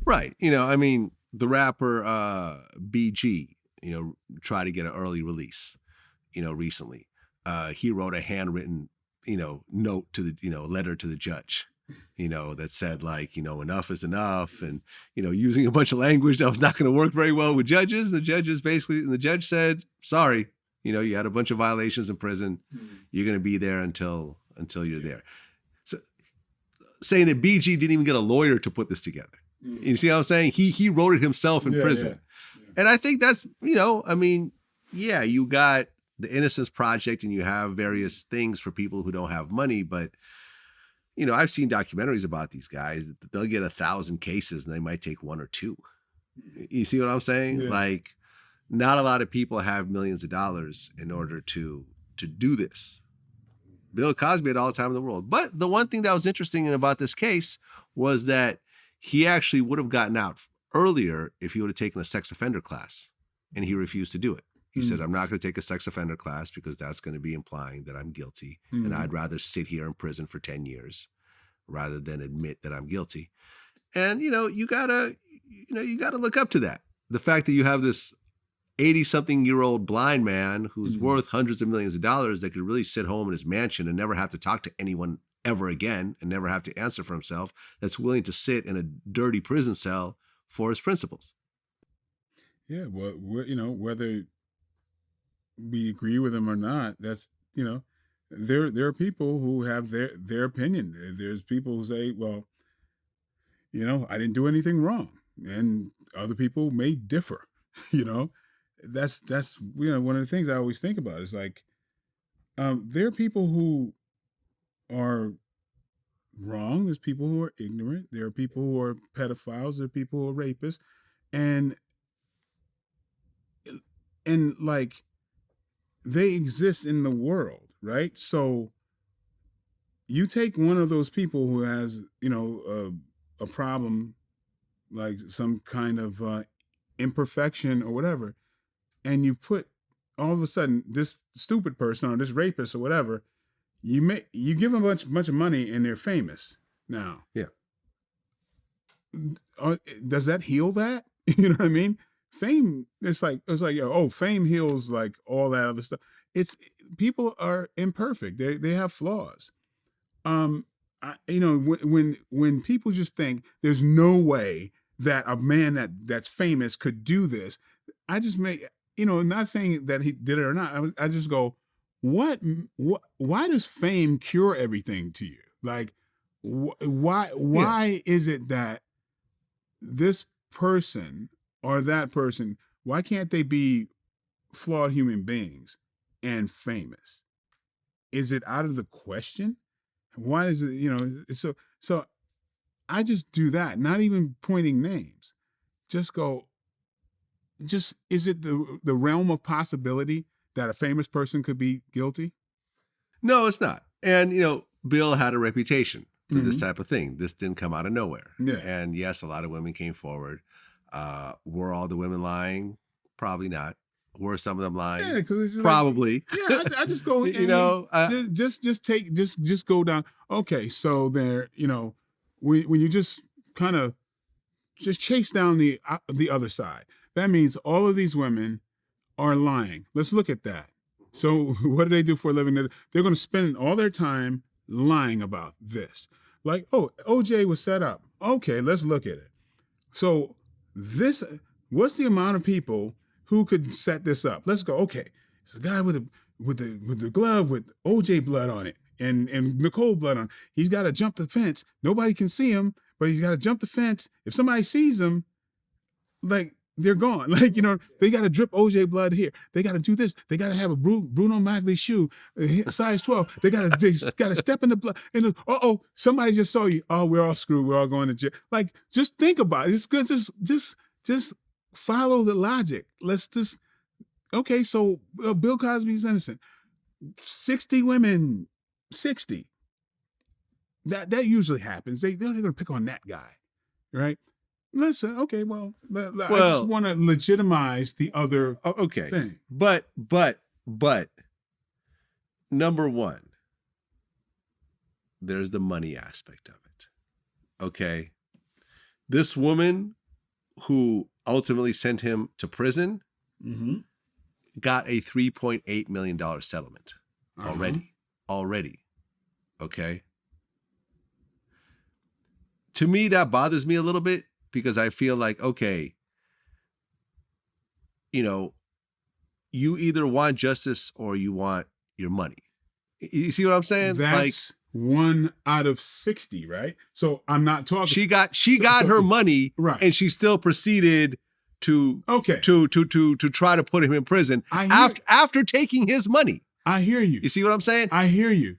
Right. I mean, the rapper BG, tried to get an early release, recently. He wrote a handwritten, note to the, letter to the judge, that said like, enough is enough. And, using a bunch of language that was not going to work very well with judges. The judge said, sorry, you had a bunch of violations in prison. You're going to be there until you're there. So saying that BG didn't even get a lawyer to put this together. You see what I'm saying? He wrote it himself in prison. Yeah. And I think that's, I mean, yeah, you got the Innocence Project and you have various things for people who don't have money. But, I've seen documentaries about these guys. They'll get 1,000 cases and they might take 1 or 2. You see what I'm saying? Yeah. Like, not a lot of people have millions of dollars in order to do this. Bill Cosby had all the time in the world. But the one thing that was interesting about this case was that he actually would have gotten out earlier if he would have taken a sex offender class, and he refused to do it. He said, I'm not going to take a sex offender class because that's going to be implying that I'm guilty, and I'd rather sit here in prison for 10 years rather than admit that I'm guilty. And, you gotta look up to that. The fact that you have this 80-something-year-old blind man who's worth hundreds of millions of dollars that could really sit home in his mansion and never have to talk to anyone ever again and never have to answer for himself, that's willing to sit in a dirty prison cell for his principles. Yeah, well, whether we agree with him or not, that's, there are people who have their opinion. There's people who say, well, I didn't do anything wrong, and other people may differ. That's one of the things I always think about is like, there are people who are wrong. There's people who are ignorant. There are people who are pedophiles. There are people who are rapists, and like they exist in the world, right? So you take one of those people who has, a problem, like some kind of imperfection or whatever, and you put all of a sudden this stupid person or this rapist or whatever. You give them a bunch of money and they're famous now. Yeah. Does that heal that? You know what I mean? Fame, it's like, fame heals like all that other stuff. People are imperfect. They have flaws. When people just think there's no way that a man that's famous could do this, I just not saying that he did it or not. I just go, why does fame cure everything to you? Like, why is it that this person or that person, why can't they be flawed human beings and famous? Is it out of the question? Why is it, so I just do that, not even pointing names. Is it the realm of possibility that a famous person could be guilty? No, it's not. And, Bill had a reputation for this type of thing. This didn't come out of nowhere. Yeah. And yes, a lot of women came forward. Were all the women lying? Probably not. Were some of them lying? Yeah, because probably. Like, I just go, just go down. Okay, so there, when you just kind of just chase down the other side, that means all of these women are lying. Let's look at that. So what do they do for a living? They're going to spend all their time lying about this. Like, OJ was set up. Okay, let's look at it. So what's the amount of people who could set this up? Let's go. Okay, it's a guy with the glove with OJ blood on it and Nicole blood on it. He's got to jump the fence. Nobody can see him, but he's got to jump the fence. If somebody sees him, like, they're gone. Like, they got to drip OJ blood here. They got to do this. They got to have a Bruno Magli shoe, size 12. They got to step in the blood. And somebody just saw you. Oh, we're all screwed. We're all going to jail. Like, just think about it. It's good. Just follow the logic. Let's just, okay, so Bill Cosby's innocent. 60 women, 60. That usually happens. They're going to pick on that guy, right? Listen, okay, well, I just want to legitimize the other thing. But number one, there's the money aspect of it. Okay. This woman who ultimately sent him to prison, Mm-hmm. got a $3.8 million settlement already. Okay. To me, that bothers me a little bit because I feel like, okay, you know, you either want justice or you want your money. You see what I'm saying? That's 1 out of 60, right? So I'm not talking. She got her money, right? And she still proceeded to try to put him in prison after taking his money. I hear you. You see what I'm saying? I hear you.